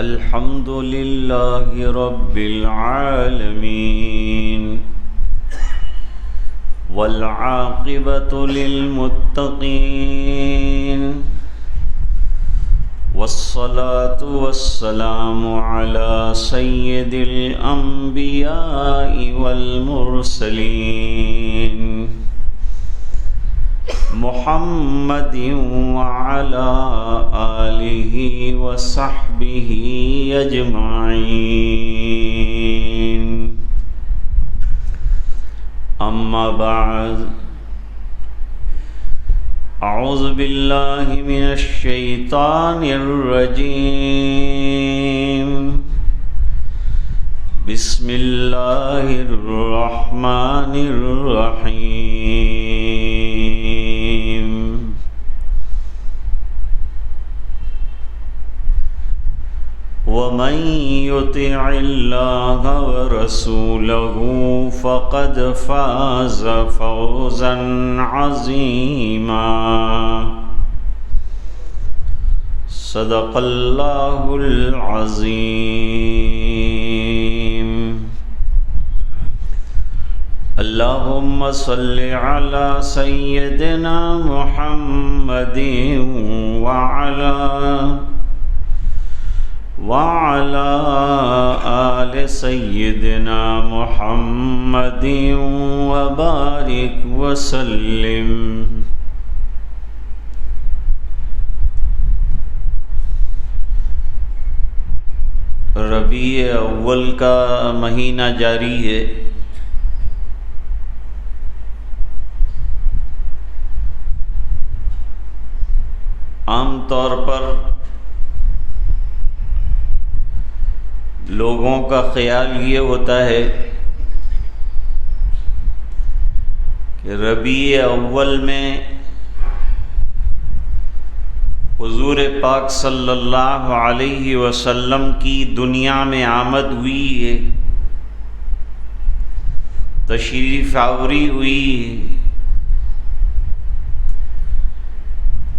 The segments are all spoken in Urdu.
الحمد لله رب العالمين والعاقبة للمتقين والصلاة والسلام على سيد الأنبياء والمرسلين محمد وعلى آله وصحبه أجمعين أما بعد أعوذ بالله من الشيطان الرجيم بسم الله الرحمن الرحيم ومن يطع الله ورسوله فقد فاز فوزا عظيما صدق الله العظيم اللهم صل على سيدنا محمد وعلى آل سيدنا محمد وبارك وسلم. ربیع اول کا مہینہ جاری ہے. عام طور پر لوگوں کا خیال یہ ہوتا ہے کہ ربیع اول میں حضور پاک صلی اللہ علیہ وسلم کی دنیا میں آمد ہوئی ہے، تشریف آوری ہوئی ہے،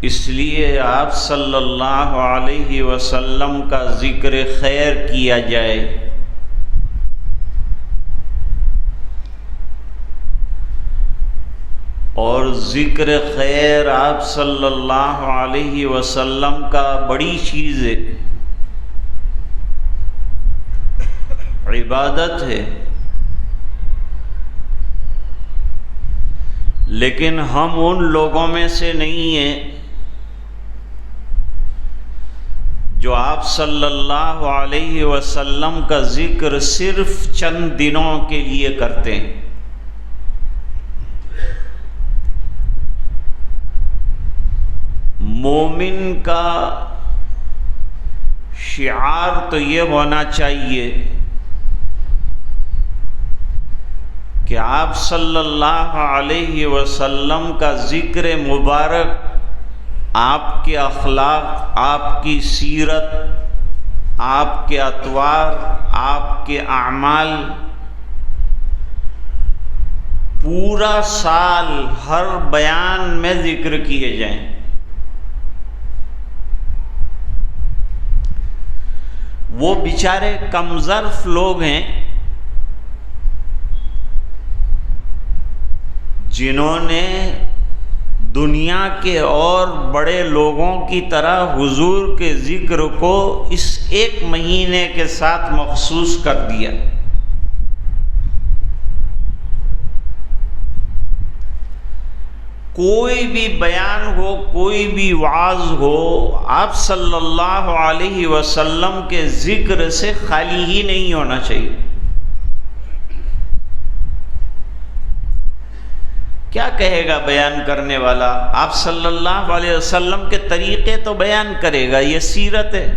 اس لیے آپ صلی اللہ علیہ وسلم کا ذکر خیر کیا جائے. اور ذکر خیر آپ صلی اللہ علیہ وسلم کا بڑی چیز ہے، عبادت ہے. لیکن ہم ان لوگوں میں سے نہیں ہیں جو آپ صلی اللہ علیہ وسلم کا ذکر صرف چند دنوں کے لیے کرتے ہیں. مومن کا شعار تو یہ ہونا چاہیے کہ آپ صلی اللہ علیہ وسلم کا ذکر مبارک، آپ کے اخلاق، آپ کی سیرت، آپ کے اطوار، آپ کے اعمال پورا سال ہر بیان میں ذکر کیے جائیں. وہ بیچارے کم ظرف لوگ ہیں جنہوں نے دنیا کے اور بڑے لوگوں کی طرح حضور کے ذکر کو اس ایک مہینے کے ساتھ مخصوص کر دیا. کوئی بھی بیان ہو، کوئی بھی وعظ ہو، آپ صلی اللہ علیہ وسلم کے ذکر سے خالی ہی نہیں ہونا چاہیے. کیا کہے گا بیان کرنے والا؟ آپ صلی اللہ علیہ وسلم کے طریقے تو بیان کرے گا، یہ سیرت ہے.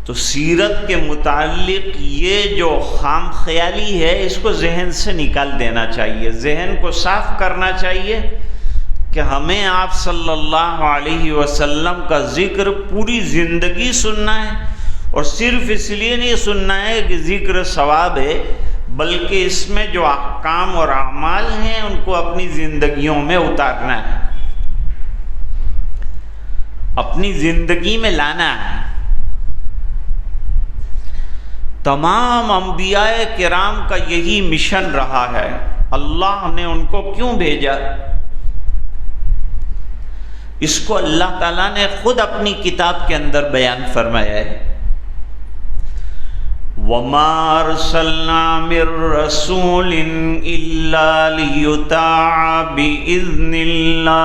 تو سیرت کے متعلق یہ جو خام خیالی ہے اس کو ذہن سے نکال دینا چاہیے، ذہن کو صاف کرنا چاہیے کہ ہمیں آپ صلی اللہ علیہ وسلم کا ذکر پوری زندگی سننا ہے. اور صرف اس لیے نہیں سننا ہے کہ ذکر ثواب ہے، بلکہ اس میں جو احکام اور اعمال ہیں ان کو اپنی زندگیوں میں اتارنا ہے. اپنی زندگی میں لانا ہے۔ تمام انبیاء کرام کا یہی مشن رہا ہے۔ اللہ نے ان کو کیوں بھیجا؟ اس کو اللہ تعالیٰ نے خود اپنی کتاب کے اندر بیان فرمایا ہے۔ وَمَا أَرْسَلْنَا مِن رَّسُولٍ إِلَّا لِيُطَاعَ بِإِذْنِ اللَّهِ۔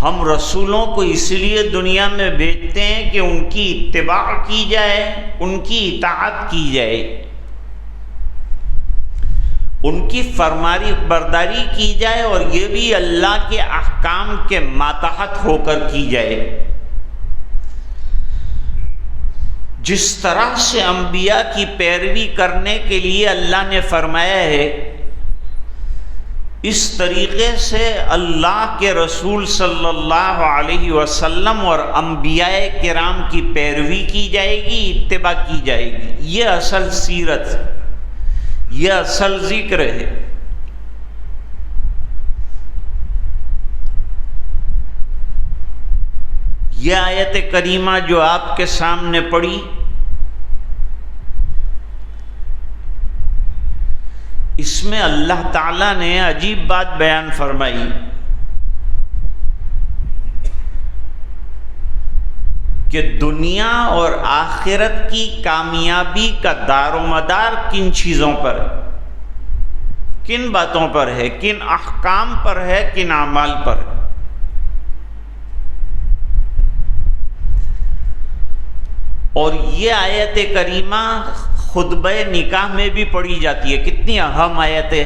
ہم رسولوں کو اس لیے دنیا میں بھیجتے ہیں کہ ان کی اتباع کی جائے، ان کی اطاعت کی جائے، ان کی فرمانی برداری کی جائے، اور یہ بھی اللہ کے احکام کے ماتحت ہو کر کی جائے۔ جس طرح سے انبیاء کی پیروی کرنے کے لیے اللہ نے فرمایا ہے، اس طریقے سے اللہ کے رسول صلی اللہ علیہ وسلم اور انبیاء کرام کی پیروی کی جائے گی، اتباع کی جائے گی۔ یہ اصل سیرت ہے، یہ اصل ذکر ہے۔ یہ آیت کریمہ جو آپ کے سامنے پڑھی، اس میں اللہ تعالیٰ نے عجیب بات بیان فرمائی کہ دنیا اور آخرت کی کامیابی کا دار و مدار کن چیزوں پر ہے، کن باتوں پر ہے، کن احکام پر ہے، کن اعمال پر ہے۔ اور یہ آیت کریمہ خطبہ نکاح میں بھی پڑھی جاتی ہے۔ کتنی اہم آیت ہے،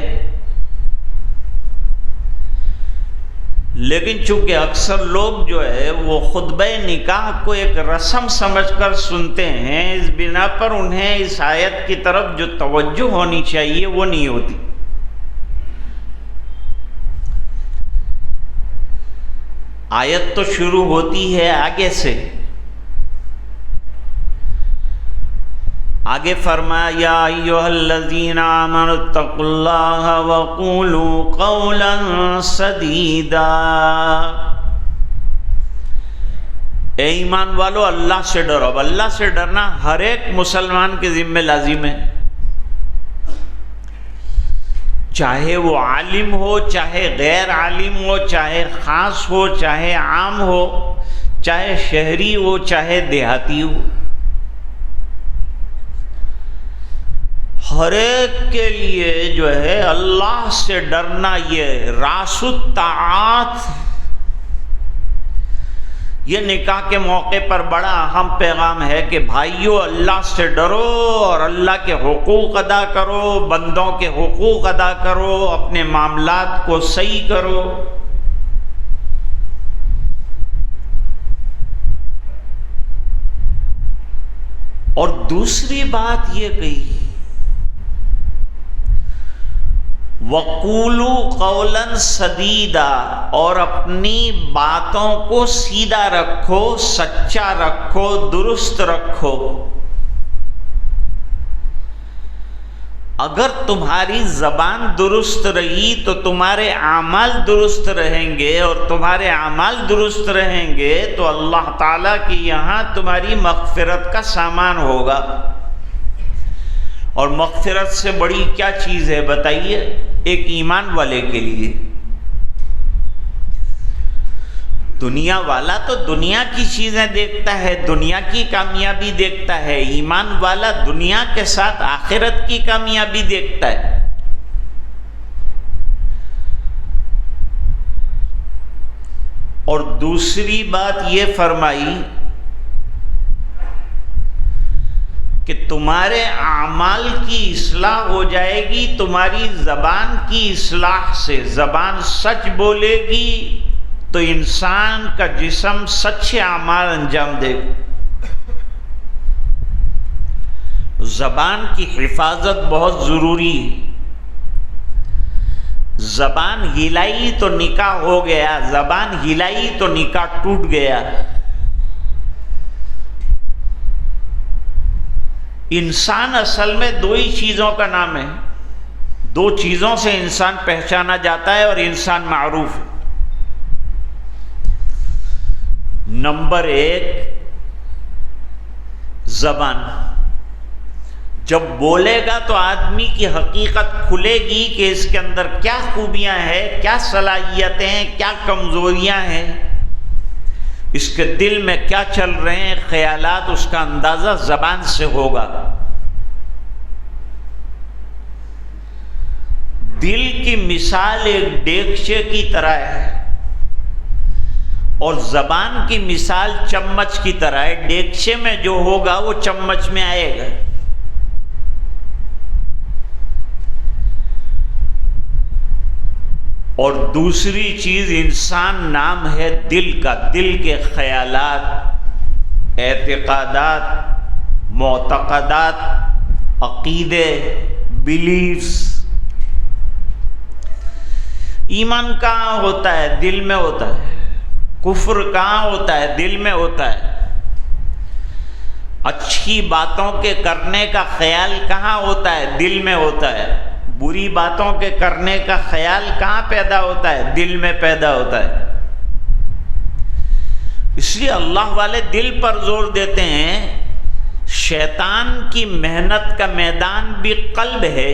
لیکن چونکہ اکثر لوگ جو ہے وہ خطبہ نکاح کو ایک رسم سمجھ کر سنتے ہیں، اس بنا پر انہیں اس آیت کی طرف جو توجہ ہونی چاہیے وہ نہیں ہوتی۔ آیت تو شروع ہوتی ہے آگے سے، آگے فرمایا یا ایھا الذین آمنوا اتقوا اللہ وقولوا قولا سدیدا۔ اے ایمان والو، اللہ سے ڈرو۔ اب اللہ سے ڈرنا ہر ایک مسلمان کے ذمہ لازم ہے، چاہے وہ عالم ہو، چاہے غیر عالم ہو، چاہے خاص ہو، چاہے عام ہو، چاہے شہری ہو، چاہے دیہاتی ہو، ہر ایک کے لیے جو ہے اللہ سے ڈرنا یہ راس الطاعات، یہ نکاح کے موقع پر بڑا اہم پیغام ہے کہ بھائیو اللہ سے ڈرو اور اللہ کے حقوق ادا کرو، بندوں کے حقوق ادا کرو، اپنے معاملات کو صحیح کرو۔ اور دوسری بات یہ کہی وَقُولُوا قَوْلًا سَدِيدًا، اور اپنی باتوں کو سیدھا رکھو، سچا رکھو، درست رکھو۔ اگر تمہاری زبان درست رہی تو تمہارے اعمال درست رہیں گے، اور تمہارے اعمال درست رہیں گے تو اللہ تعالیٰ کی یہاں تمہاری مغفرت کا سامان ہوگا۔ اور مغفرت سے بڑی کیا چیز ہے بتائیے ایک ایمان والے کے لیے؟ دنیا والا تو دنیا کی چیزیں دیکھتا ہے، دنیا کی کامیابی دیکھتا ہے، ایمان والا دنیا کے ساتھ آخرت کی کامیابی دیکھتا ہے۔ اور دوسری بات یہ فرمائی کہ تمہارے اعمال کی اصلاح ہو جائے گی تمہاری زبان کی اصلاح سے۔ زبان سچ بولے گی تو انسان کا جسم سچے اعمال انجام دے گا۔ زبان کی حفاظت بہت ضروری ہے۔ زبان ہلائی تو نکاح ہو گیا، زبان ہلائی تو نکاح ٹوٹ گیا۔ انسان اصل میں دو ہی چیزوں کا نام ہے، دو چیزوں سے انسان پہچانا جاتا ہے اور انسان معروف ہے۔ نمبر 1 زبان. جب بولے گا تو آدمی کی حقیقت کھلے گی کہ اس کے اندر کیا خوبیاں ہیں، کیا صلاحیتیں ہیں، کیا کمزوریاں ہیں، اس کے دل میں کیا چل رہے ہیں خیالات، اس کا اندازہ زبان سے ہوگا. دل کی مثال ایک دیگچے کی طرح ہے اور زبان کی مثال چمچ کی طرح ہے. دیگچے میں جو ہوگا وہ چمچ میں آئے گا. اور دوسری چیز انسان نام ہے دل کا. دل کے خیالات، اعتقادات، معتقدات، عقیدے، بلیفز. ایمان کہاں ہوتا ہے؟ دل میں ہوتا ہے. کفر کہاں ہوتا ہے؟ دل میں ہوتا ہے. اچھی باتوں کے کرنے کا خیال کہاں ہوتا ہے؟ دل میں ہوتا ہے. بری باتوں کے کرنے کا خیال کہاں پیدا ہوتا ہے؟ دل میں پیدا ہوتا ہے. اس لیے اللہ والے دل پر زور دیتے ہیں. شیطان کی محنت کا میدان بھی قلب ہے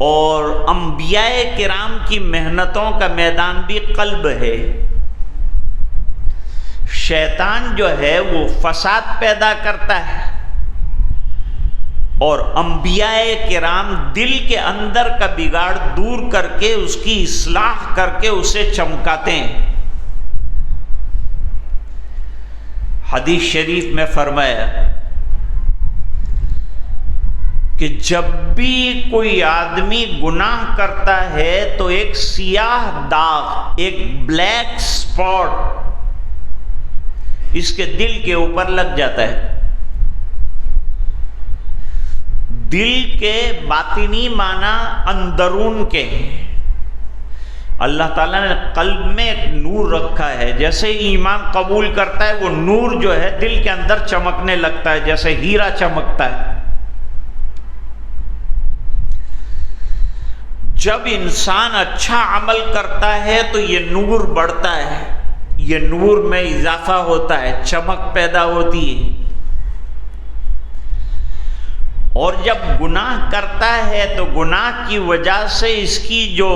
اور انبیاء کرام کی محنتوں کا میدان بھی قلب ہے. شیطان جو ہے وہ فساد پیدا کرتا ہے اور انبیاء کرام دل کے اندر کا بگاڑ دور کر کے اس کی اصلاح کر کے اسے چمکاتے ہیں. حدیث شریف میں فرمایا کہ جب بھی کوئی آدمی گناہ کرتا ہے تو ایک سیاہ داغ، ایک بلیک اسپاٹ اس کے دل کے اوپر لگ جاتا ہے. دل کے باطنی معنی اندرون کے ہیں. اللہ تعالیٰ نے قلب میں ایک نور رکھا ہے. جیسے ایمان قبول کرتا ہے وہ نور جو ہے دل کے اندر چمکنے لگتا ہے، جیسے ہیرا چمکتا ہے. جب انسان اچھا عمل کرتا ہے تو یہ نور بڑھتا ہے، یہ نور میں اضافہ ہوتا ہے، چمک پیدا ہوتی ہے. اور جب گناہ کرتا ہے تو گناہ کی وجہ سے اس کی جو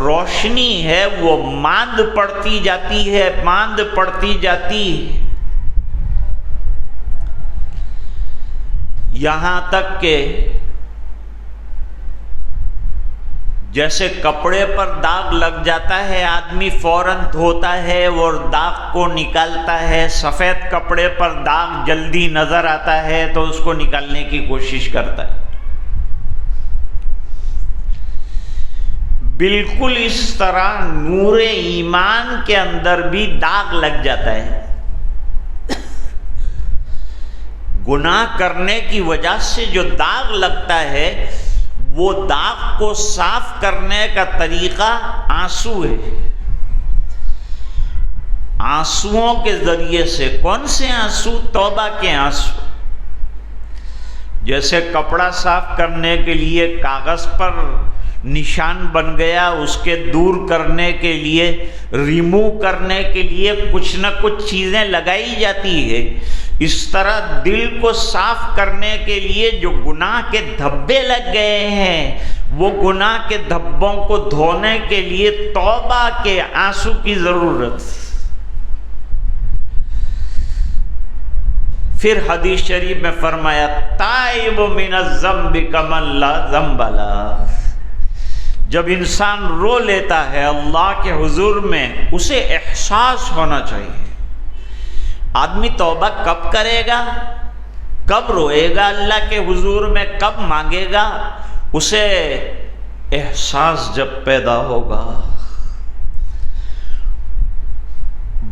روشنی ہے وہ ماند پڑتی جاتی ہے، ماند پڑتی جاتی ہے، یہاں تک کہ جیسے کپڑے پر داغ لگ جاتا ہے آدمی فوراً دھوتا ہے اور داغ کو نکالتا ہے. سفید کپڑے پر داغ جلدی نظر آتا ہے تو اس کو نکالنے کی کوشش کرتا ہے. بالکل اس طرح نور ایمان کے اندر بھی داغ لگ جاتا ہے. گناہ کرنے کی وجہ سے جو داغ لگتا ہے وہ داغ کو صاف کرنے کا طریقہ آنسو ہے. آنسوؤں کے ذریعے سے. کون سے آنسو؟ توبہ کے آنسو. جیسے کپڑا صاف کرنے کے لیے کاغذ پر نشان بن گیا، اس کے دور کرنے کے لیے، ریمو کرنے کے لیے کچھ نہ کچھ چیزیں لگائی جاتی ہے. اس طرح دل کو صاف کرنے کے لیے جو گناہ کے دھبے لگ گئے ہیں وہ گناہ کے دھبوں کو دھونے کے لیے توبہ کے آنسو کی ضرورت. پھر حدیث شریف میں فرمایا تائب من الذنب کمن لا ذنب لہ. جب انسان رو لیتا ہے اللہ کے حضور میں اسے احساس ہونا چاہیے. آدمی توبہ کب کرے گا، کب روئے گا اللہ کے حضور میں، کب مانگے گا؟ اسے احساس جب پیدا ہوگا.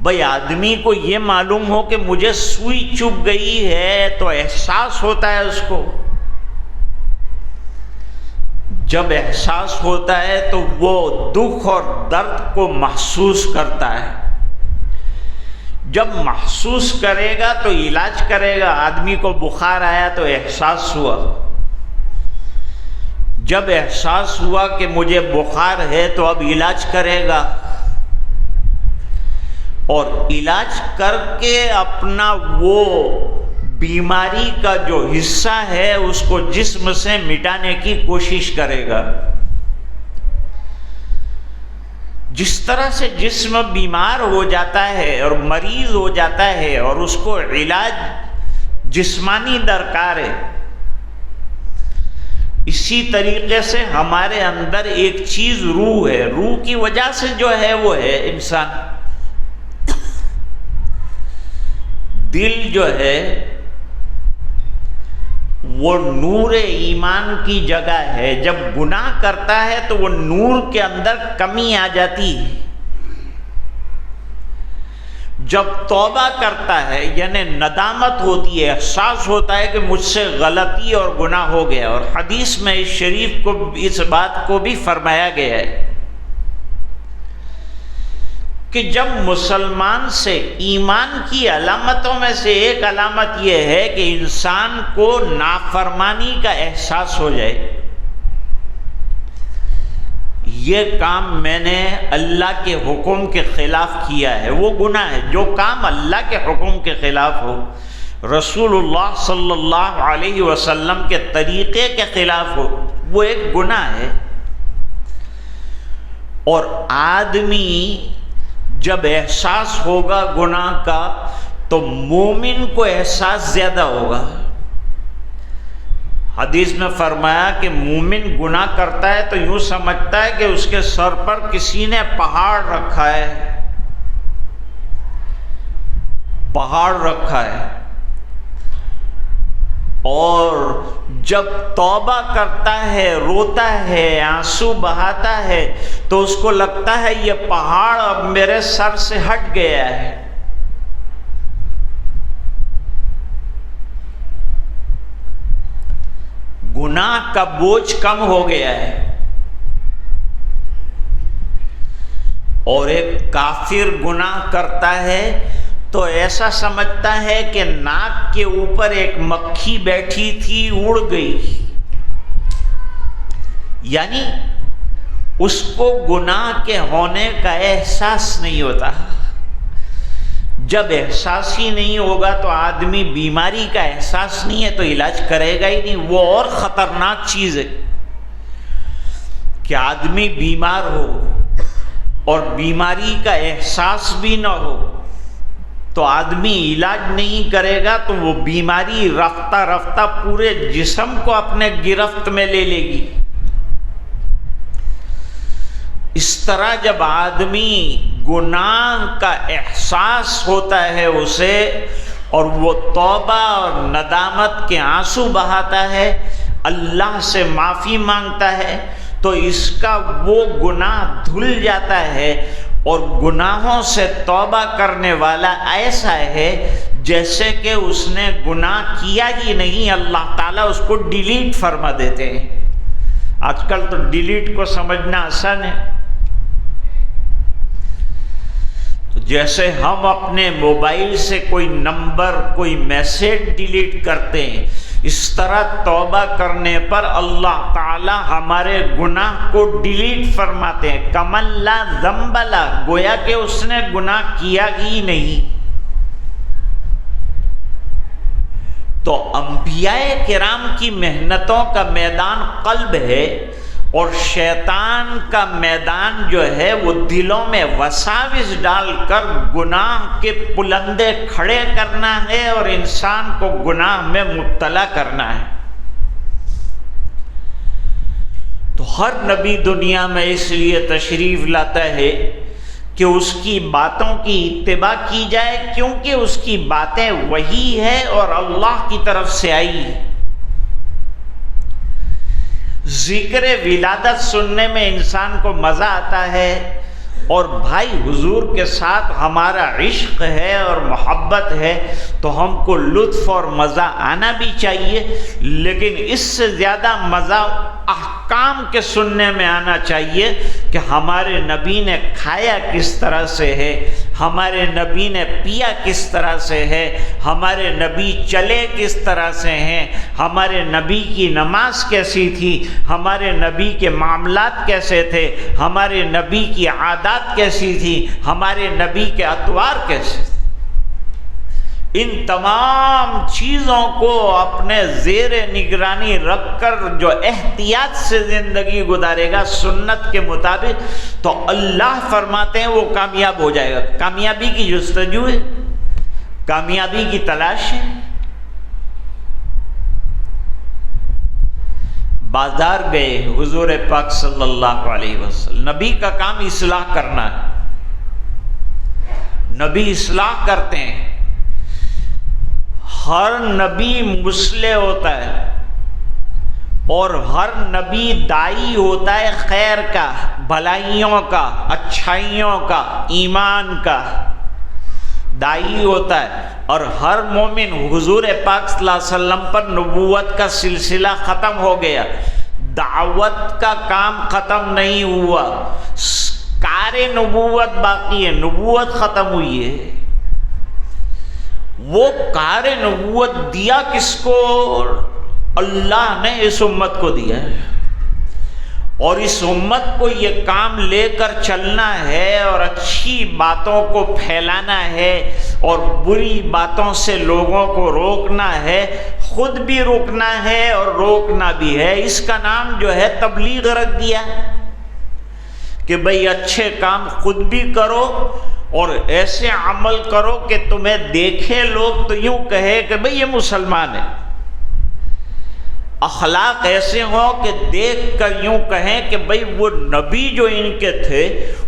بھئی آدمی کو یہ معلوم ہو کہ مجھے سوئی چبھ گئی ہے تو احساس ہوتا ہے اس کو. جب احساس ہوتا ہے تو وہ دکھ اور درد کو محسوس کرتا ہے. جب محسوس کرے گا تو علاج کرے گا. آدمی کو بخار آیا تو احساس ہوا. جب احساس ہوا کہ مجھے بخار ہے تو اب علاج کرے گا. اور علاج کر کے اپنا وہ بیماری کا جو حصہ ہے اس کو جسم سے مٹانے کی کوشش کرے گا۔ جس طرح سے جسم بیمار ہو جاتا ہے اور مریض ہو جاتا ہے اور اس کو علاج جسمانی درکار ہے، اسی طریقے سے ہمارے اندر ایک چیز روح ہے، روح کی وجہ سے جو ہے وہ ہے انسان۔ دل جو ہے وہ نور ایمان کی جگہ ہے، جب گناہ کرتا ہے تو وہ نور کے اندر کمی آ جاتی ہے، جب توبہ کرتا ہے یعنی ندامت ہوتی ہے، احساس ہوتا ہے کہ مجھ سے غلطی اور گناہ ہو گیا۔ اور حدیث میں اس شریف کو اس بات کو بھی فرمایا گیا ہے کہ جب مسلمان سے ایمان کی علامتوں میں سے ایک علامت یہ ہے کہ انسان کو نافرمانی کا احساس ہو جائے، یہ کام میں نے اللہ کے حکم کے خلاف کیا ہے، وہ گناہ ہے۔ جو کام اللہ کے حکم کے خلاف ہو، رسول اللہ صلی اللہ علیہ وسلم کے طریقے کے خلاف ہو، وہ ایک گناہ ہے۔ اور آدمی جب احساس ہوگا گناہ کا تو مومن کو احساس زیادہ ہوگا۔ حدیث میں فرمایا کہ مومن گناہ کرتا ہے تو یوں سمجھتا ہے کہ اس کے سر پر کسی نے پہاڑ رکھا ہے، پہاڑ رکھا ہے۔ اور جب توبہ کرتا ہے، روتا ہے، آنسو بہاتا ہے تو اس کو لگتا ہے یہ پہاڑ اب میرے سر سے ہٹ گیا ہے۔ گناہ کا بوجھ کم ہو گیا ہے۔ اور ایک کافر گناہ کرتا ہے تو ایسا سمجھتا ہے کہ ناک کے اوپر ایک مکھی بیٹھی تھی، اڑ گئی، یعنی اس کو گناہ کے ہونے کا احساس نہیں ہوتا۔ جب احساس ہی نہیں ہوگا تو آدمی بیماری کا احساس نہیں ہے تو علاج کرے گا ہی نہیں۔ وہ اور خطرناک چیز ہے کہ آدمی بیمار ہو اور بیماری کا احساس بھی نہ ہو تو آدمی علاج نہیں کرے گا تو وہ بیماری رفتہ رفتہ پورے جسم کو اپنے گرفت میں لے لے گی۔ اس طرح جب آدمی گناہ کا احساس ہوتا ہے اسے اور وہ توبہ اور ندامت کے آنسو بہاتا ہے، اللہ سے معافی مانگتا ہے تو اس کا وہ گناہ دھل جاتا ہے۔ اور گناہوں سے توبہ کرنے والا ایسا ہے جیسے کہ اس نے گناہ کیا ہی نہیں، اللہ تعالیٰ اس کو ڈیلیٹ فرما دیتے ہیں۔ آج کل تو ڈیلیٹ کو سمجھنا آسان ہے۔ جیسے ہم اپنے موبائل سے کوئی نمبر، کوئی میسیج ڈیلیٹ کرتے ہیں، اس طرح توبہ کرنے پر اللہ تعالی ہمارے گناہ کو ڈیلیٹ فرماتے ہیں۔ کمن لا ذنب لہ، گویا کہ اس نے گناہ کیا ہی نہیں۔ تو انبیاء کرام کی محنتوں کا میدان قلب ہے، اور شیطان کا میدان جو ہے وہ دلوں میں وساوس ڈال کر گناہ کے پلندے کھڑے کرنا ہے اور انسان کو گناہ میں مبتلا کرنا ہے۔ تو ہر نبی دنیا میں اس لیے تشریف لاتا ہے کہ اس کی باتوں کی اتباع کی جائے، کیونکہ اس کی باتیں وحی ہے اور اللہ کی طرف سے آئی ہے۔ ذکر ولادت سننے میں انسان کو مزہ آتا ہے، اور بھائی حضور کے ساتھ ہمارا عشق ہے اور محبت ہے تو ہم کو لطف اور مزہ آنا بھی چاہیے، لیکن اس سے زیادہ مزہ احکام کے سننے میں آنا چاہیے کہ ہمارے نبی نے کھایا کس طرح سے ہے، ہمارے نبی نے پیا کس طرح سے ہے، ہمارے نبی چلے کس طرح سے ہیں، ہمارے نبی کی نماز کیسی تھی، ہمارے نبی کے معاملات کیسے تھے، ہمارے نبی کی عادات کیسی تھی، ہمارے نبی کے اطوار کیسے تھے۔ ان تمام چیزوں کو اپنے زیر نگرانی رکھ کر جو احتیاط سے زندگی گزارے گا سنت کے مطابق، تو اللہ فرماتے ہیں وہ کامیاب ہو جائے گا۔ کامیابی کی جستجو ہے، کامیابی کی تلاش ہے۔ بازار گئے حضور پاک صلی اللہ علیہ وسلم، نبی کا کام اصلاح کرنا ہے، نبی اصلاح کرتے ہیں۔ ہر نبی مصلح ہوتا ہے اور ہر نبی داعی ہوتا ہے خیر کا، بھلائیوں کا، اچھائیوں کا، ایمان کا داعی ہوتا ہے۔ اور ہر مومن، حضور پاک صلی اللہ علیہ وسلم پر نبوت کا سلسلہ ختم ہو گیا، دعوت کا کام ختم نہیں ہوا، کار نبوت باقی ہے، نبوت ختم ہوئی ہے۔ وہ کار نبوت دیا کس کو؟ اللہ نے اس امت کو دیا ہے، اور اس امت کو یہ کام لے کر چلنا ہے اور اچھی باتوں کو پھیلانا ہے اور بری باتوں سے لوگوں کو روکنا ہے، خود بھی روکنا ہے اور روکنا بھی ہے۔ اس کا نام جو ہے تبلیغ رکھ دیا کہ بھئی اچھے کام خود بھی کرو اور ایسے عمل کرو کہ تمہیں دیکھے لوگ تو یوں کہے کہ بھئی یہ مسلمان ہے، اخلاق ایسے ہوں کہ دیکھ کر یوں کہیں کہ بھئی وہ نبی جو ان کے تھے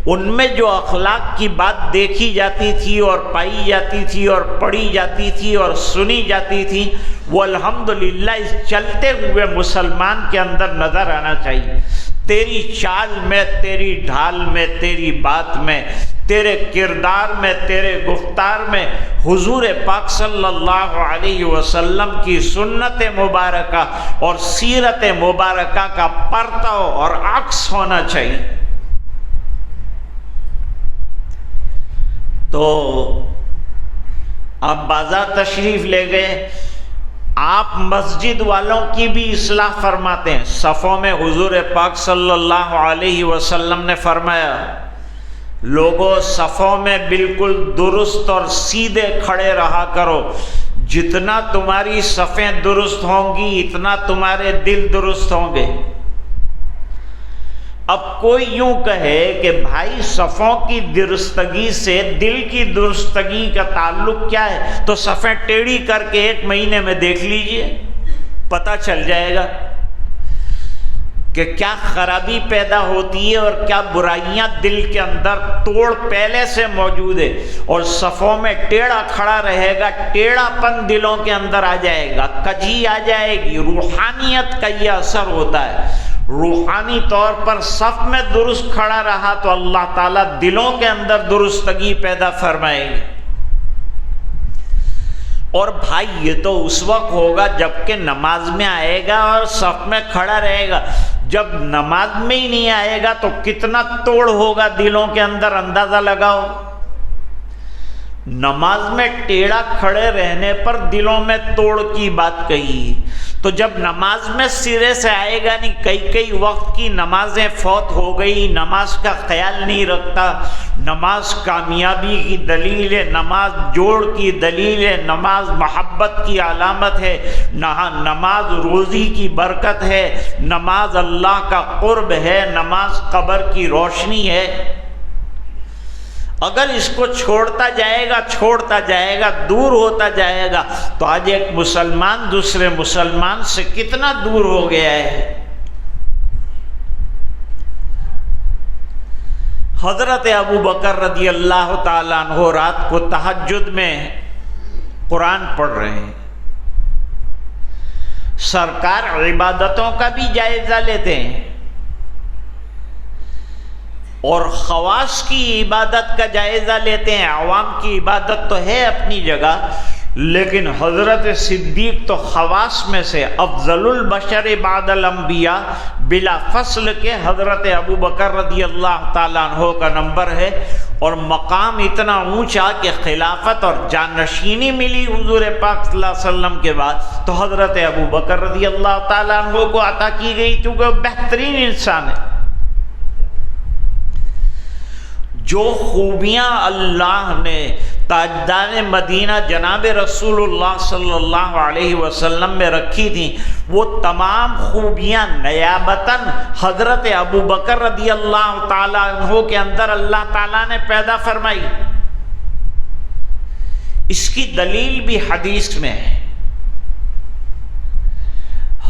ان میں جو اخلاق کی بات دیکھی جاتی تھی اور پائی جاتی تھی اور پڑھی جاتی تھی اور سنی جاتی تھی، وہ الحمدللہ اس چلتے ہوئے مسلمان کے اندر نظر آنا چاہیے۔ تیری چال میں، تیری ڈھال میں، تیری بات میں، تیرے کردار میں، تیرے گفتار میں حضور پاک صلی اللہ علیہ وسلم کی سنت مبارکہ اور سیرت مبارکہ کا پرتو اور عکس ہونا چاہیے۔ تو آپ بازار تشریف لے گئے، آپ مسجد والوں کی بھی اصلاح فرماتے ہیں۔ صفوں میں حضور پاک صلی اللہ علیہ وسلم نے فرمایا، لوگوں صفوں میں بالکل درست اور سیدھے کھڑے رہا کرو، جتنا تمہاری صفیں درست ہوں گی اتنا تمہارے دل درست ہوں گے۔ اب کوئی یوں کہے کہ بھائی صفوں کی درستگی سے دل کی درستگی کا تعلق کیا ہے؟ تو صفیں ٹیڑھی کر کے 1 مہینے میں دیکھ لیجئے، پتہ چل جائے گا کہ کیا خرابی پیدا ہوتی ہے اور کیا برائیاں دل کے اندر توڑ پہلے سے موجود ہے۔ اور صفوں میں ٹیڑھا کھڑا رہے گا، ٹیڑھا پن دلوں کے اندر آ جائے گا، کجی آ جائے گی۔ روحانیت کا یہ اثر ہوتا ہے، روحانی طور پر صف میں درست کھڑا رہا تو اللہ تعالیٰ دلوں کے اندر درستگی پیدا فرمائے گی۔ اور بھائی یہ تو اس وقت ہوگا جب کہ نماز میں آئے گا اور صف میں کھڑا رہے گا، جب نماز میں ہی نہیں آئے گا تو کتنا توڑ ہوگا دلوں کے اندر، اندازہ لگاؤ۔ نماز میں ٹیڑھا کھڑے رہنے پر دلوں میں توڑ کی بات کہی، تو جب نماز میں سرے سے آئے گا نہیں، کئی وقت کی نمازیں فوت ہو گئی، نماز کا خیال نہیں رکھتا۔ نماز کامیابی کی دلیل ہے، نماز جوڑ کی دلیل ہے، نماز محبت کی علامت ہے، نماز روزی کی برکت ہے، نماز اللہ کا قرب ہے، نماز قبر کی روشنی ہے۔ اگر اس کو چھوڑتا جائے گا، دور ہوتا جائے گا، تو آج ایک مسلمان دوسرے مسلمان سے کتنا دور ہو گیا ہے۔ حضرت ابو بکر رضی اللہ تعالیٰ عنہ رات کو تہجد میں قرآن پڑھ رہے ہیں، سرکار عبادتوں کا بھی جائزہ لیتے ہیں اور خواص کی عبادت کا جائزہ لیتے ہیں۔ عوام کی عبادت تو ہے اپنی جگہ، لیکن حضرت صدیق تو خواص میں سے افضل البشر بعد الانبیاء بلا فصل کے حضرت ابو بکر رضی اللہ تعالیٰ عنہ کا نمبر ہے، اور مقام اتنا اونچا کہ خلافت اور جانشینی ملی حضور پاک صلی اللہ علیہ وسلم کے بعد تو حضرت ابو بکر رضی اللہ تعالیٰ عنہ کو عطا کی گئی، کیونکہ وہ بہترین انسان ہے۔ جو خوبیاں اللہ نے تاجدار مدینہ جناب رسول اللہ صلی اللہ علیہ وسلم میں رکھی تھیں، وہ تمام خوبیاں نیابتاً حضرت ابو بکر رضی اللہ تعالیٰ عنہ کے اندر اللہ تعالیٰ نے پیدا فرمائی۔ اس کی دلیل بھی حدیث میں ہے۔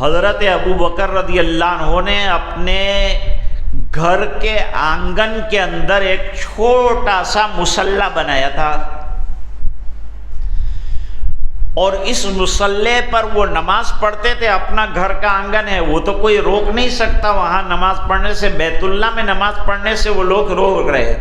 حضرت ابو بکر رضی اللہ عنہ نے اپنے گھر کے آنگن کے اندر ایک چھوٹا سا مصلی بنایا تھا، اور اس مصلی پر وہ نماز پڑھتے تھے۔ اپنا گھر کا آنگن ہے، وہ تو کوئی روک نہیں سکتا وہاں نماز پڑھنے سے، بیت اللہ میں نماز پڑھنے سے وہ لوگ روک رہے۔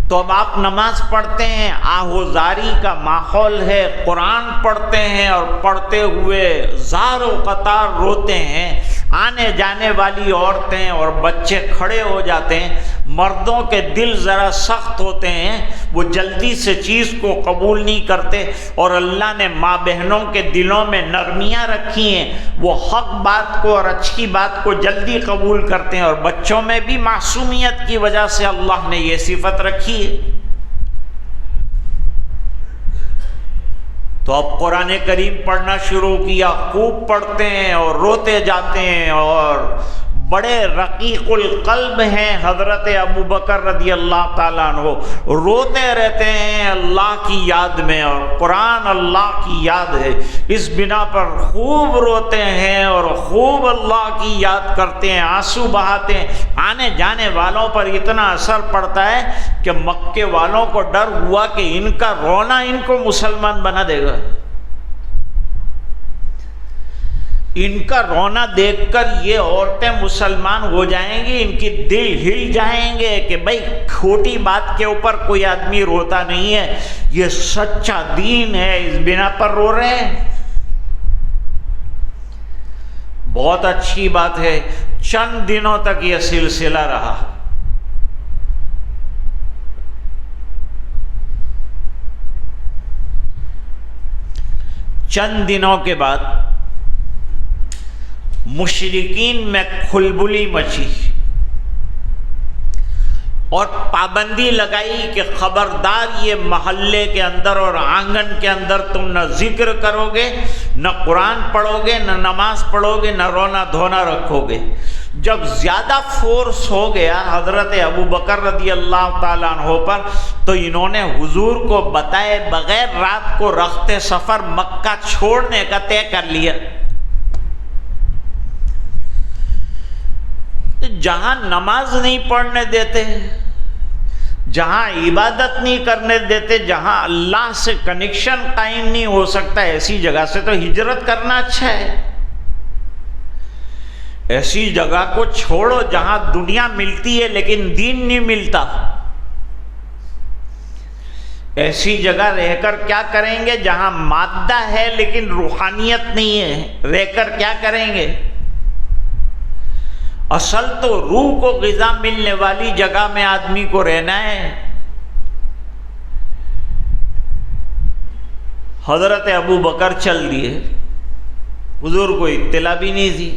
تو اب آپ نماز پڑھتے ہیں، آہوزاری کا ماحول ہے، قرآن پڑھتے ہیں اور پڑھتے ہوئے زار و قطار روتے ہیں، آنے جانے والی عورتیں اور بچے کھڑے ہو جاتے ہیں۔ مردوں کے دل ذرا سخت ہوتے ہیں، وہ جلدی سے چیز کو قبول نہیں کرتے، اور اللہ نے ماں بہنوں کے دلوں میں نرمیاں رکھی ہیں، وہ حق بات کو اور اچھی بات کو جلدی قبول کرتے ہیں، اور بچوں میں بھی معصومیت کی وجہ سے اللہ نے یہ صفت رکھی ہے۔ تو اب قرآن کریم پڑھنا شروع کیا، خوب پڑھتے ہیں اور روتے جاتے ہیں، اور بڑے رقیق القلب ہیں حضرت ابو بکر رضی اللہ تعالیٰ عنہ، روتے رہتے ہیں اللہ کی یاد میں، اور قرآن اللہ کی یاد ہے، اس بنا پر خوب روتے ہیں اور خوب اللہ کی یاد کرتے ہیں، آنسو بہاتے ہیں۔ آنے جانے والوں پر اتنا اثر پڑتا ہے کہ مکے والوں کو ڈر ہوا کہ ان کا رونا ان کو مسلمان بنا دے گا، ان کا رونا دیکھ کر یہ عورتیں مسلمان ہو جائیں گی، ان کی دل ہل جائیں گے کہ بھائی چھوٹی بات کے اوپر کوئی آدمی روتا نہیں ہے، یہ سچا دین ہے، اس بنا پر رو رہے ہیں۔ بہت اچھی بات ہے، چند دنوں تک یہ سلسلہ رہا۔ چند دنوں کے بعد مشرکین میں کھلبلی مچی اور پابندی لگائی کہ خبردار یہ محلے کے اندر اور آنگن کے اندر تم نہ ذکر کرو گے، نہ قرآن پڑھو گے، نہ نماز پڑھو گے، نہ رونا دھونا رکھو گے۔ جب زیادہ فورس ہو گیا حضرت ابو بکر رضی اللہ تعالیٰ عنہ پر، تو انہوں نے حضور کو بتائے بغیر رات کو رخت سفر مکہ چھوڑنے کا طے کر لیا۔ جہاں نماز نہیں پڑھنے دیتے، جہاں عبادت نہیں کرنے دیتے، جہاں اللہ سے کنیکشن قائم نہیں ہو سکتا، ایسی جگہ سے تو ہجرت کرنا اچھا ہے۔ ایسی جگہ کو چھوڑو جہاں دنیا ملتی ہے لیکن دین نہیں ملتا۔ ایسی جگہ رہ کر کیا کریں گے جہاں مادہ ہے لیکن روحانیت نہیں ہے، رہ کر کیا کریں گے؟ اصل تو روح کو غذا ملنے والی جگہ میں آدمی کو رہنا ہے۔ حضرت ابو بکر چل دیے، حضور کو اطلاع بھی نہیں دی،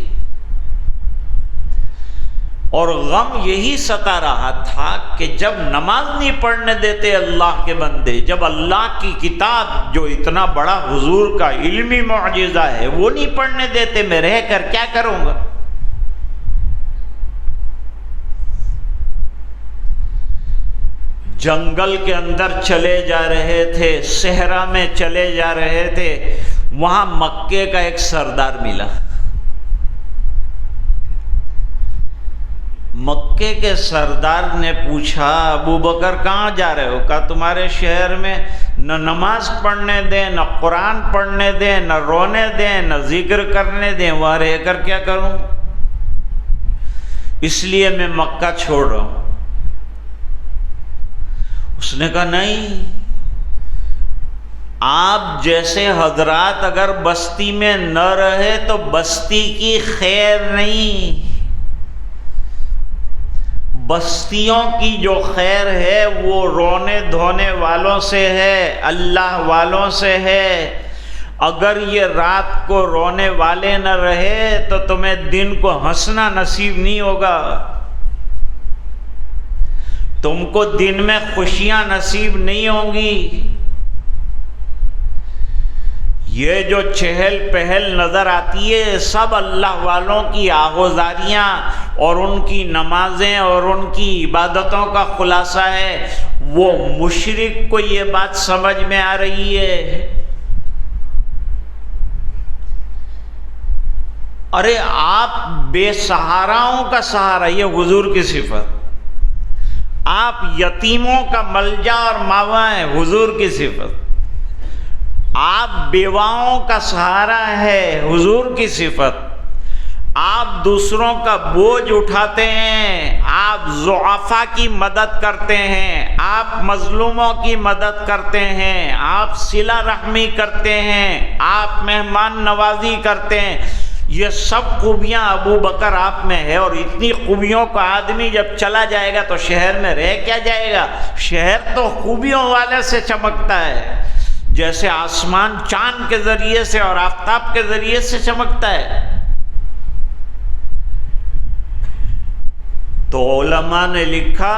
اور غم یہی ستا رہا تھا کہ جب نماز نہیں پڑھنے دیتے اللہ کے بندے، جب اللہ کی کتاب جو اتنا بڑا حضور کا علمی معجزہ ہے وہ نہیں پڑھنے دیتے، میں رہ کر کیا کروں گا؟ جنگل کے اندر چلے جا رہے تھے، صحرا میں چلے جا رہے تھے، وہاں مکے کا ایک سردار ملا۔ مکے کے سردار نے پوچھا ابو بکر کہاں جا رہے ہو؟ کہا تمہارے شہر میں نہ نماز پڑھنے دیں، نہ قرآن پڑھنے دیں، نہ رونے دیں، نہ ذکر کرنے دیں، وہاں رہ کر کیا کروں؟ اس لیے میں مکہ چھوڑ رہا ہوں۔ اس نے کہا نہیں، آپ جیسے حضرات اگر بستی میں نہ رہے تو بستی کی خیر نہیں، بستیوں کی جو خیر ہے وہ رونے دھونے والوں سے ہے، اللہ والوں سے ہے۔ اگر یہ رات کو رونے والے نہ رہے تو تمہیں دن کو ہنسنا نصیب نہیں ہوگا، تم کو دن میں خوشیاں نصیب نہیں ہوں گی۔ یہ جو چہل پہل نظر آتی ہے سب اللہ والوں کی آغوزاریاں اور ان کی نمازیں اور ان کی عبادتوں کا خلاصہ ہے۔ وہ مشرک کو یہ بات سمجھ میں آ رہی ہے، ارے آپ بے سہاراؤں کا سہارا، یہ حضور کی صفت، آپ یتیموں کا ملجا اور ماوا ہیں، حضور کی صفت، آپ بیواؤں کا سہارا ہے، حضور کی صفت، آپ دوسروں کا بوجھ اٹھاتے ہیں، آپ ضعفاء کی مدد کرتے ہیں، آپ مظلوموں کی مدد کرتے ہیں، آپ صلہ رحمی کرتے ہیں، آپ مہمان نوازی کرتے ہیں۔ یہ سب خوبیاں ابو بکر آپ میں ہے، اور اتنی خوبیوں کا آدمی جب چلا جائے گا تو شہر میں رہ کیا جائے گا؟ شہر تو خوبیوں والے سے چمکتا ہے، جیسے آسمان چاند کے ذریعے سے اور آفتاب کے ذریعے سے چمکتا ہے۔ تو علماء نے لکھا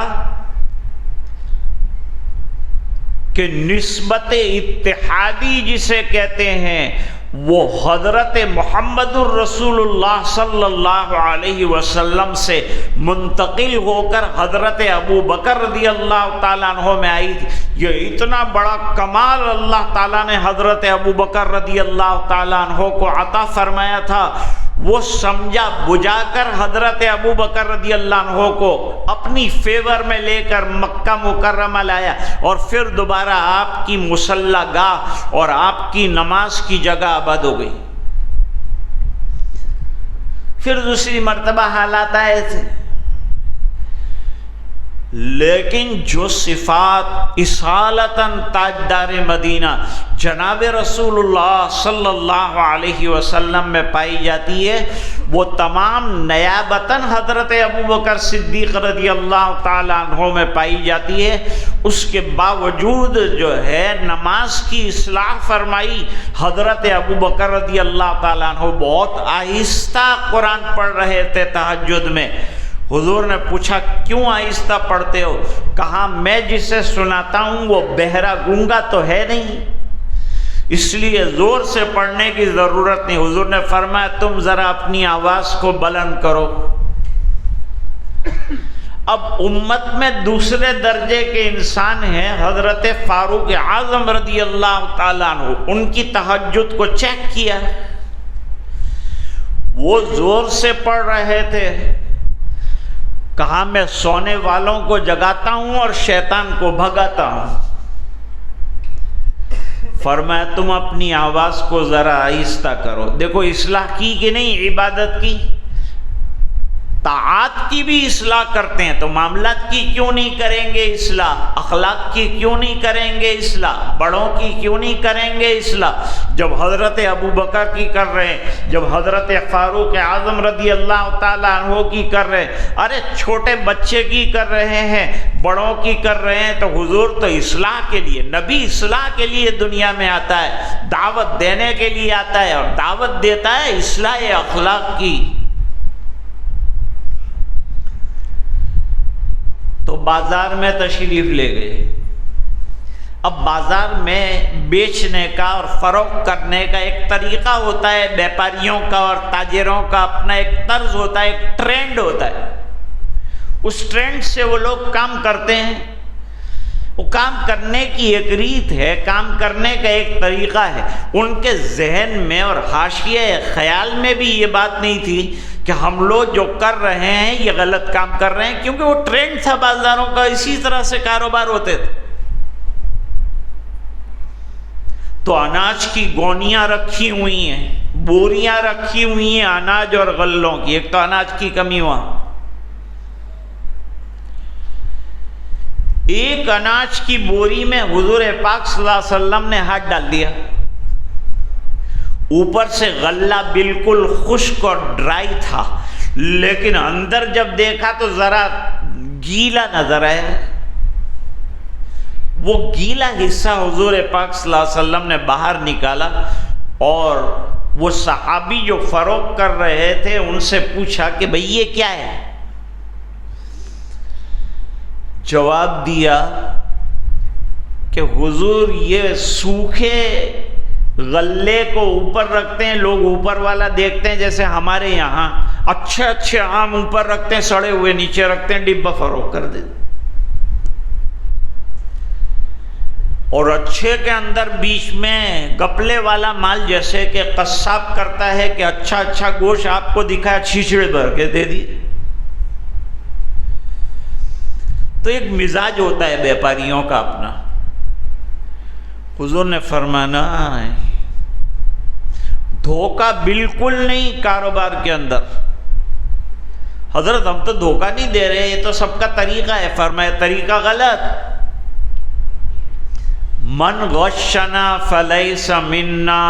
کہ نسبت اتحادی جسے کہتے ہیں وہ حضرت محمد الرسول اللہ صلی اللہ علیہ وسلم سے منتقل ہو کر حضرت ابو بکر رضی اللہ تعالیٰ عنہ میں آئی تھی۔ یہ اتنا بڑا کمال اللہ تعالیٰ نے حضرت ابو بکر رضی اللہ تعالیٰ عنہ کو عطا فرمایا تھا، وہ سمجھا بجھا کر حضرت ابو بکر رضی اللہ عنہ کو اپنی فیور میں لے کر مکہ مکرمہ لایا، اور پھر دوبارہ آپ کی مصلی گاہ اور آپ کی نماز کی جگہ آباد ہو گئی۔ پھر دوسری مرتبہ حالات آئے تھے، لیکن جو صفات اصالتاً تاجدار مدینہ جناب رسول اللہ صلی اللہ علیہ وسلم میں پائی جاتی ہے، وہ تمام نیابتاً حضرت ابو بکر صدیق رضی اللہ تعالیٰ عنہ میں پائی جاتی ہے۔ اس کے باوجود جو ہے نماز کی اصلاح فرمائی حضرت ابو بکر رضی اللہ تعالیٰ عنہ بہت آہستہ قرآن پڑھ رہے تھے تہجد میں۔ حضور نے پوچھا کیوں آہستہ پڑھتے ہو؟ کہا میں جسے سناتا ہوں وہ بہرا گونگا تو ہے نہیں، اس لیے زور سے پڑھنے کی ضرورت نہیں۔ حضور نے فرمایا تم ذرا اپنی آواز کو بلند کرو۔ اب امت میں دوسرے درجے کے انسان ہیں حضرت فاروق اعظم رضی اللہ تعالیٰ عنہ، ان کی تہجد کو چیک کیا، وہ زور سے پڑھ رہے تھے۔ کہا میں سونے والوں کو جگاتا ہوں اور شیطان کو بھگاتا ہوں۔ فرمایا تم اپنی آواز کو ذرا آہستہ کرو۔ دیکھو اصلاح کی کہ نہیں؟ عبادت کی، طاعات کی بھی اصلاح کرتے ہیں، تو معاملات کی کیوں نہیں کریں گے اصلاح؟ اخلاق کی کیوں نہیں کریں گے اصلاح؟ بڑوں کی کیوں نہیں کریں گے اصلاح؟ جب حضرت ابو بکر کی کر رہے ہیں، جب حضرت فاروق اعظم رضی اللہ تعالیٰ عنہ کی کر رہے ہیں، ارے چھوٹے بچے کی کر رہے ہیں، بڑوں کی کر رہے ہیں، تو حضور تو اصلاح کے لیے، نبی اصلاح کے لیے دنیا میں آتا ہے، دعوت دینے کے لیے آتا ہے، اور دعوت دیتا ہے اصلاح اخلاق کی۔ تو بازار میں تشریف لے گئے۔ اب بازار میں بیچنے کا اور فروخت کرنے کا ایک طریقہ ہوتا ہے، بیپاریوں کا اور تاجروں کا اپنا ایک طرز ہوتا ہے، ایک ٹرینڈ ہوتا ہے۔ اس ٹرینڈ سے وہ لوگ کام کرتے ہیں، وہ کام کرنے کی ایک ریت ہے، کام کرنے کا ایک طریقہ ہے۔ ان کے ذہن میں اور حاشیے خیال میں بھی یہ بات نہیں تھی کہ ہم لوگ جو کر رہے ہیں یہ غلط کام کر رہے ہیں، کیونکہ وہ ٹرینڈ تھا بازاروں کا، اسی طرح سے کاروبار ہوتے تھے۔ تو اناج کی گونیاں رکھی ہوئی ہیں، بوریاں رکھی ہوئی ہیں اناج اور غلوں کی، ایک تو اناج کی کمی وہاں۔ ایک اناج کی بوری میں حضور پاک صلی اللہ علیہ وسلم نے ہاتھ ڈال دیا، اوپر سے غلہ بالکل خشک اور ڈرائی تھا، لیکن اندر جب دیکھا تو ذرا گیلا نظر آیا۔ وہ گیلا حصہ حضور پاک صلی اللہ علیہ وسلم نے باہر نکالا اور وہ صحابی جو فروخت کر رہے تھے ان سے پوچھا کہ بھئی یہ کیا ہے؟ جواب دیا کہ حضور یہ سوکھے غلے کو اوپر رکھتے ہیں، لوگ اوپر والا دیکھتے ہیں جیسے ہمارے یہاں اچھے اچھے آم اوپر رکھتے ہیں، سڑے ہوئے نیچے رکھتے ہیں، ڈبہ فروخت کر دیتے، اور اچھے کے اندر بیچ میں گپلے والا مال جیسے کہ قصاب کرتا ہے کہ اچھا اچھا گوشت آپ کو دکھایا، چھیچڑے بھر کے دے دیے۔ تو ایک مزاج ہوتا ہے بیپاریوں کا اپنا۔ حضور نے فرمانا دھوکہ بالکل نہیں کاروبار کے اندر۔ حضرت ہم تو دھوکہ نہیں دے رہے، یہ تو سب کا طریقہ ہے۔ فرمایا طریقہ غلط، من غشنا فلیس منا،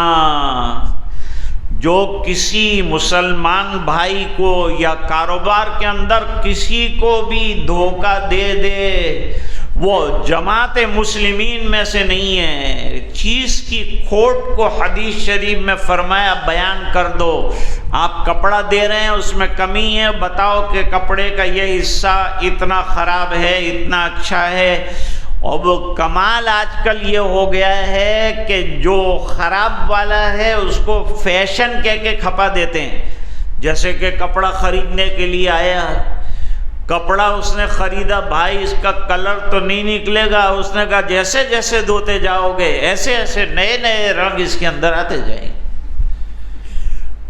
جو کسی مسلمان بھائی کو یا کاروبار کے اندر کسی کو بھی دھوکہ دے دے وہ جماعت مسلمین میں سے نہیں ہے۔ چیز کی کھوٹ کو حدیث شریف میں فرمایا بیان کر دو۔ آپ کپڑا دے رہے ہیں اس میں کمی ہے، بتاؤ کہ کپڑے کا یہ حصہ اتنا خراب ہے، اتنا اچھا ہے۔ اب کمال آج کل یہ ہو گیا ہے کہ جو خراب والا ہے اس کو فیشن کہہ کے کھپا دیتے ہیں۔ جیسے کہ کپڑا خریدنے کے لیے آیا، کپڑا اس نے خریدا، بھائی اس کا کلر تو نہیں نکلے گا، اس نے کہا جیسے جیسے دھوتے جاؤ گے ایسے ایسے نئے نئے رنگ اس کے اندر آتے جائیں۔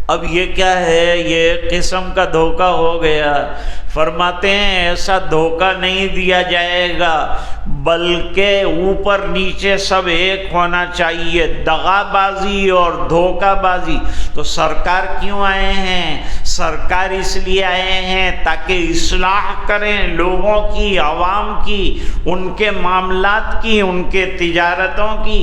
اب یہ کیا ہے؟ یہ ایک قسم کا دھوکہ ہو گیا۔ فرماتے ہیں ایسا دھوکہ نہیں دیا جائے گا، بلکہ اوپر نیچے سب ایک ہونا چاہیے، دغا بازی اور دھوکہ بازی۔ تو سرکار کیوں آئے ہیں؟ سرکار اس لیے آئے ہیں تاکہ اصلاح کریں لوگوں کی، عوام کی، ان کے معاملات کی، ان کے تجارتوں کی۔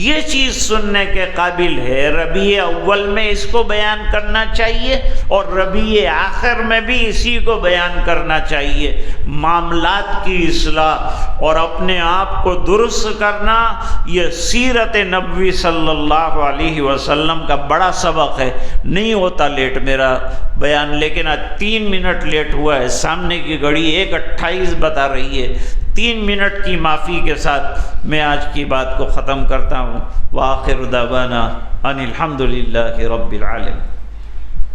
یہ چیز سننے کے قابل ہے۔ ربیع اول میں اس کو بیان کرنا چاہیے اور ربیع آخر میں بھی اسی کو بیان کرنا چاہیے۔ معاملات کی اصلاح اور اپنے آپ کو درست کرنا، یہ سیرت نبوی صلی اللہ علیہ وسلم کا بڑا سبق ہے۔ نہیں ہوتا لیٹ میرا بیان، لیکن آج 3 منٹ لیٹ ہوا ہے۔ سامنے کی گھڑی 1:28 بتا رہی ہے۔ 3 منٹ کی معافی کے ساتھ میں آج کی بات کو ختم کرتا ہوں۔ وآخر دعوانا ان الحمد للہ رب العالمین۔